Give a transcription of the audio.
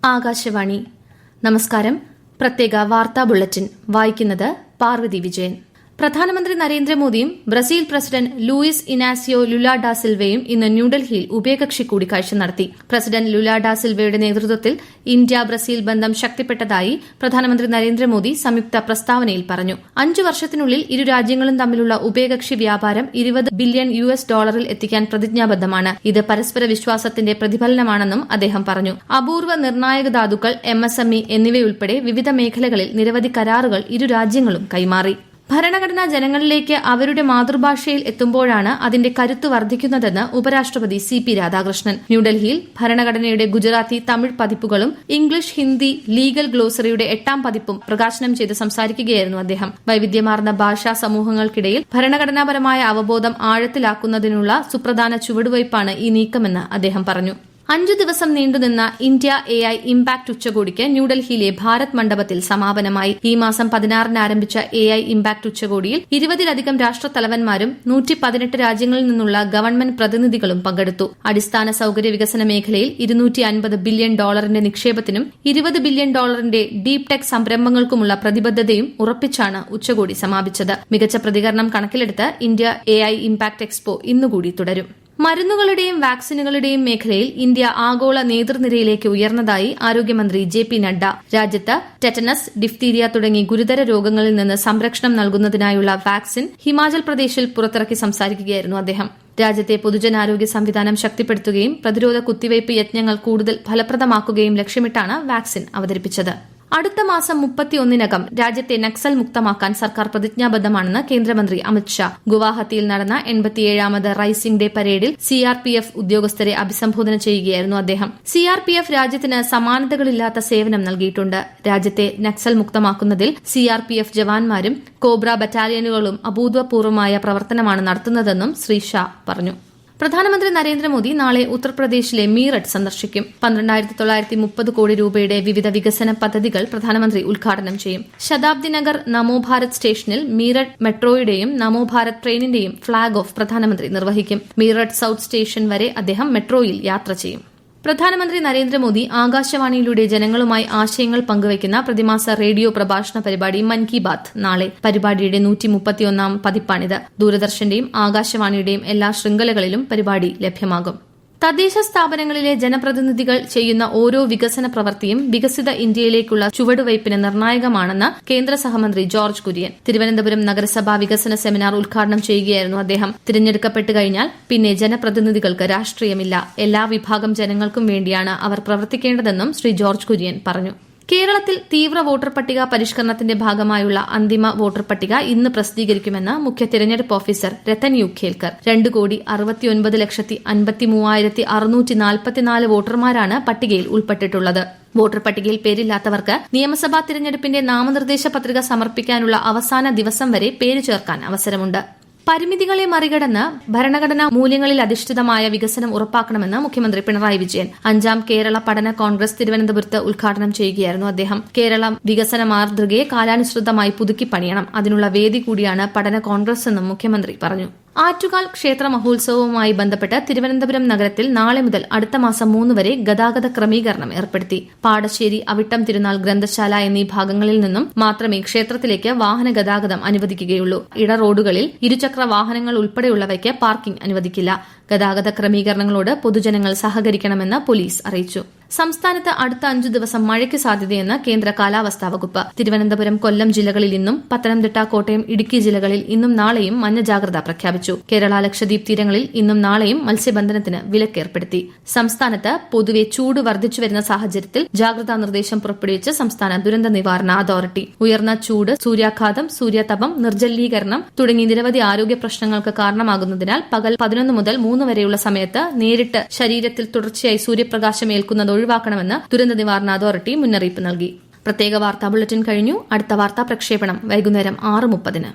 ആകാശവാണി. നമസ്കാരം. പ്രത്യേക വാർത്താ ബുള്ളറ്റിൻ വായിക്കുന്നത് പാർവതി വിജയൻ. പ്രധാനമന്ത്രി നരേന്ദ്രമോദിയും Brazil president Luiz Inacio Lula da സിൽവയും ഇന്ന് ന്യൂഡൽഹിയിൽ ഉഭയകക്ഷി കൂടിക്കാഴ്ച നടത്തി. പ്രസിഡന്റ് ലുല ഡാ സിൽവയുടെ നേതൃത്വത്തിൽ ഇന്ത്യ ബ്രസീൽ ബന്ധം ശക്തിപ്പെട്ടതായി പ്രധാനമന്ത്രി നരേന്ദ്രമോദി സംയുക്ത പ്രസ്താവനയിൽ പറഞ്ഞു. 5 വർഷത്തിനുള്ളിൽ ഇരു രാജ്യങ്ങളും തമ്മിലുള്ള ഉഭയകക്ഷി വ്യാപാരം $20 ബില്യൺ എത്തിക്കാൻ പ്രതിജ്ഞാബദ്ധമാണ്. ഇത് പരസ്പര വിശ്വാസത്തിന്റെ പ്രതിഫലനമാണെന്നും അദ്ദേഹം പറഞ്ഞു. അപൂർവ നിർണായക ധാതുക്കൾ, MSME എന്നിവയുൾപ്പെടെ വിവിധ മേഖലകളിൽ നിരവധി കരാറുകൾ ഇരു രാജ്യങ്ങളും കൈമാറി. ഭരണഘടന ജനങ്ങളിലേക്ക് അവരുടെ മാതൃഭാഷയിൽ എത്തുമ്പോഴാണ് അതിന്റെ കരുത്ത് വർദ്ധിക്കുന്നതെന്ന് ഉപരാഷ്ട്രപതി CP രാധാകൃഷ്ണൻ. ന്യൂഡൽഹിയിൽ ഭരണഘടനയുടെ ഗുജറാത്തി, തമിഴ് പതിപ്പുകളും ഇംഗ്ലീഷ്, ഹിന്ദി ലീഗൽ ഗ്ലോസറിയുടെ 8ാം പതിപ്പും പ്രകാശനം ചെയ്ത് സംസാരിക്കുകയായിരുന്നു അദ്ദേഹം. വൈവിധ്യമാർന്ന ഭാഷാ സമൂഹങ്ങൾക്കിടയിൽ ഭരണഘടനാപരമായ അവബോധം ആഴത്തിലാക്കുന്നതിനുള്ള സുപ്രധാന ചുവടുവയ്പ്പാണ് ഈ നീക്കമെന്ന് അദ്ദേഹം പറഞ്ഞു. 5 ദിവസം നീണ്ടുനിന്ന ഇന്ത്യ AI ഇംപാക്ട് ഉച്ചകോടിക്ക് ന്യൂഡൽഹിയിലെ ഭാരത് മണ്ഡപത്തിൽ സമാപനമായി. ഈ മാസം 16-ന് ആരംഭിച്ച AI ഇംപാക്ട് ഉച്ചകോടിയിൽ 20-ലധികം രാഷ്ട്രത്തലവന്മാരും 118 രാജ്യങ്ങളിൽ നിന്നുള്ള ഗവൺമെന്റ് പ്രതിനിധികളും പങ്കെടുത്തു. അടിസ്ഥാന സൌകര്യ വികസന മേഖലയിൽ $250 ബില്യൺ നിക്ഷേപത്തിനും $20 ബില്യൺ ഡീപ് ടെക് സംരംഭങ്ങൾക്കുമുള്ള പ്രതിബദ്ധതയും ഉറപ്പിച്ചാണ് ഉച്ചകോടി സമാപിച്ചത്. മികച്ച പ്രതികരണം കണക്കിലെടുത്ത് ഇന്ത്യ AI ഇംപാക്ട് എക്സ്പോ ഇന്നുകൂടി തുടരും. മരുന്നുകളുടെയും വാക്സിനുകളുടെയും മേഖലയിൽ ഇന്ത്യ ആഗോള നേതൃനിരയിലേക്ക് ഉയർന്നതായി ആരോഗ്യമന്ത്രി JP നഡ്ഡ. രാജ്യത്ത് ടെറ്റനസ്, ഡിഫ്തീരിയ തുടങ്ങി ഗുരുതര രോഗങ്ങളിൽ നിന്ന് സംരക്ഷണം നൽകുന്നതിനായുള്ള വാക്സിൻ ഹിമാചൽ പ്രദേശിൽ പുറത്തിറക്കി സംസാരിക്കുകയായിരുന്നു അദ്ദേഹം. രാജ്യത്തെ പൊതുജനാരോഗ്യ സംവിധാനം ശക്തിപ്പെടുത്തുകയും പ്രതിരോധ കുത്തിവയ്പ് യജ്ഞങ്ങൾ കൂടുതൽ ഫലപ്രദമാക്കുകയും ലക്ഷ്യമിട്ടാണ് വാക്സിൻ അവതരിപ്പിച്ചത്. അടുത്ത മാസം 31-നകം രാജ്യത്തെ നക്സൽ മുക്തമാക്കാൻ സർക്കാർ പ്രതിജ്ഞാബദ്ധമാണെന്ന് കേന്ദ്രമന്ത്രി അമിത് ഷാ. ഗുവാഹത്തിയിൽ നടന്ന 87ാമത് റൈസിംഗ് ഡേ പരേഡിൽ CRPF ഉദ്യോഗസ്ഥരെ അഭിസംബോധന ചെയ്യുകയായിരുന്നു അദ്ദേഹം. CRPF രാജ്യത്തിന് സമാനതകളില്ലാത്ത സേവനം നൽകിയിട്ടുണ്ട്. രാജ്യത്തെ നക്സൽ മുക്തമാക്കുന്നതിൽ CRPF ജവാന്മാരും കോബ്ര ബറ്റാലിയനുകളും അഭൂതപൂർവമായ പ്രവർത്തനമാണ് നടത്തുന്നതെന്നും ശ്രീ ഷാ പറഞ്ഞു. പ്രധാനമന്ത്രി നരേന്ദ്രമോദി നാളെ ഉത്തർപ്രദേശിലെ മീററ്റ് സന്ദർശിക്കും. 12,930 കോടി രൂപയുടെ വിവിധ വികസന പദ്ധതികൾ പ്രധാനമന്ത്രി ഉദ്ഘാടനം ചെയ്യും. ശതാബ്ദി നഗർ നമോ ഭാരത് സ്റ്റേഷനിൽ മീററ്റ് മെട്രോയുടെയും നമോ ഭാരത് ട്രെയിനിന്റെയും ഫ്ളാഗ് ഓഫ് പ്രധാനമന്ത്രി നിർവഹിക്കും. മീററ്റ് സൌത്ത് സ്റ്റേഷൻ വരെ അദ്ദേഹം മെട്രോയിൽ യാത്ര ചെയ്യും. പ്രധാനമന്ത്രി നരേന്ദ്രമോദി ആകാശവാണിയിലൂടെ ജനങ്ങളുമായി ആശയങ്ങൾ പങ്കുവയ്ക്കുന്ന പ്രതിമാസ റേഡിയോ പ്രഭാഷണ പരിപാടി മൻ കി ബാത്ത് നാളെ. പരിപാടിയുടെ 131ാം പതിപ്പാണിത്. ദൂരദർശന്റെയും ആകാശവാണിയുടെയും എല്ലാ ശൃംഖലകളിലും പരിപാടി ലഭ്യമാകും. തദ്ദേശ സ്ഥാപനങ്ങളിലെ ജനപ്രതിനിധികൾ ചെയ്യുന്ന ഓരോ വികസന പ്രവൃത്തിയും വികസിത ഇന്ത്യയിലേക്കുള്ള ചുവടുവയ്പിന് നിർണായകമാണെന്ന് കേന്ദ്ര സഹമന്ത്രി ജോർജ് കുര്യൻ. തിരുവനന്തപുരം നഗരസഭാ വികസന സെമിനാർ ഉദ്ഘാടനം ചെയ്യുകയായിരുന്നു അദ്ദേഹം. തിരഞ്ഞെടുക്കപ്പെട്ടു കഴിഞ്ഞാൽ പിന്നെ ജനപ്രതിനിധികൾക്ക് രാഷ്ട്രീയമില്ല. എല്ലാ വിഭാഗം ജനങ്ങൾക്കും വേണ്ടിയാണ് അവർ പ്രവർത്തിക്കേണ്ടതെന്നും ശ്രീ ജോർജ് കുര്യൻ പറഞ്ഞു. കേരളത്തിൽ തീവ്ര വോട്ടർ പട്ടിക പരിഷ്കരണത്തിന്റെ ഭാഗമായുള്ള അന്തിമ വോട്ടർ പട്ടിക ഇന്ന് പ്രസിദ്ധീകരിക്കുമെന്ന് മുഖ്യ തിരഞ്ഞെടുപ്പ് ഓഫീസർ രത്തൻ യു ഖേൽക്കർ. 2,69,53,644 വോട്ടർമാരാണ് പട്ടികയിൽ ഉൾപ്പെട്ടിട്ടുള്ളത്. വോട്ടർ പട്ടികയിൽ പേരില്ലാത്തവർക്ക് നിയമസഭാ തിരഞ്ഞെടുപ്പിന്റെ നാമനിർദ്ദേശ പത്രിക സമർപ്പിക്കാനുള്ള അവസാന ദിവസം വരെ പേര് ചേർക്കാൻ അവസരമുണ്ട്. പരിമിതികളെ മറികടന്ന് ഭരണഘടനാ മൂല്യങ്ങളിൽ അധിഷ്ഠിതമായ വികസനം ഉറപ്പാക്കണമെന്ന് മുഖ്യമന്ത്രി പിണറായി വിജയൻ. 5ാം കേരള പഠന കോൺഗ്രസ് തിരുവനന്തപുരത്ത് ഉദ്ഘാടനം ചെയ്യുകയായിരുന്നു അദ്ദേഹം. കേരളം വികസന മാതൃകയെ കാലാനുസൃതമായി പുതുക്കി പണിയണം. അതിനുള്ള വേദി കൂടിയാണ് പഠന കോൺഗ്രസ് എന്നും മുഖ്യമന്ത്രി പറഞ്ഞു. ആറ്റുകാൽ ക്ഷേത്ര മഹോത്സവവുമായി ബന്ധപ്പെട്ട് തിരുവനന്തപുരം നഗരത്തിൽ നാളെ മുതൽ അടുത്ത മാസം 3 വരെ ഗതാഗത ക്രമീകരണം ഏർപ്പെടുത്തി. പാടശ്ശേരി, അവിട്ടം തിരുനാൾ ഗ്രന്ഥശാല എന്നീ ഭാഗങ്ങളിൽ നിന്നും മാത്രമേ ക്ഷേത്രത്തിലേക്ക് വാഹന ഗതാഗതം അനുവദിക്കുകയുള്ളൂ. ഇട റോഡുകളിൽ ഇരുചക്ര വാഹനങ്ങൾ ഉൾപ്പെടെയുള്ളവയ്ക്ക് പാർക്കിംഗ് അനുവദിക്കില്ല. ഗതാഗത ക്രമീകരണങ്ങളോട് പൊതുജനങ്ങൾ സഹകരിക്കണമെന്ന് പോലീസ് അറിയിച്ചു. സംസ്ഥാനത്ത് അടുത്ത 5 ദിവസം മഴയ്ക്ക് സാധ്യതയെന്ന് കേന്ദ്ര കാലാവസ്ഥാ വകുപ്പ്. തിരുവനന്തപുരം, കൊല്ലം ജില്ലകളിൽ ഇന്നും, പത്തനംതിട്ട, കോട്ടയം, ഇടുക്കി ജില്ലകളിൽ ഇന്നും നാളെയും മഞ്ഞ ജാഗ്രത പ്രഖ്യാപിച്ചു. കേരള, ലക്ഷദ്വീപ് തീരങ്ങളിൽ ഇന്നും നാളെയും മത്സ്യബന്ധനത്തിന് വിലക്കേർപ്പെടുത്തി. സംസ്ഥാനത്ത് പൊതുവെ ചൂട് വർദ്ധിച്ചുവരുന്ന സാഹചര്യത്തിൽ ജാഗ്രതാ നിർദ്ദേശം പുറപ്പെടുവിച്ച് സംസ്ഥാന ദുരന്ത നിവാരണ അതോറിറ്റി. ഉയർന്ന ചൂട്, സൂര്യാഘാതം, സൂര്യതപം, നിർജ്ജലീകരണം തുടങ്ങി നിരവധി ആരോഗ്യ പ്രശ്നങ്ങൾക്ക് കാരണമാകുന്നതിനാൽ പകൽ 11 മുതൽ 3 വരെയുള്ള സമയത്ത് നേരിട്ട് ശരീരത്തിൽ തുടർച്ചയായി സൂര്യപ്രകാശം ഏൽക്കുന്നത് ഒഴിവാക്കണമെന്ന് ദുരന്ത നിവാരണ അതോറിറ്റി മുന്നറിയിപ്പ് നൽകി. പ്രത്യേക വാർത്താ ബുള്ളറ്റിൻ കഴിഞ്ഞു. അടുത്ത വാർത്താ പ്രക്ഷേപണം വൈകുന്നേരം 6:30.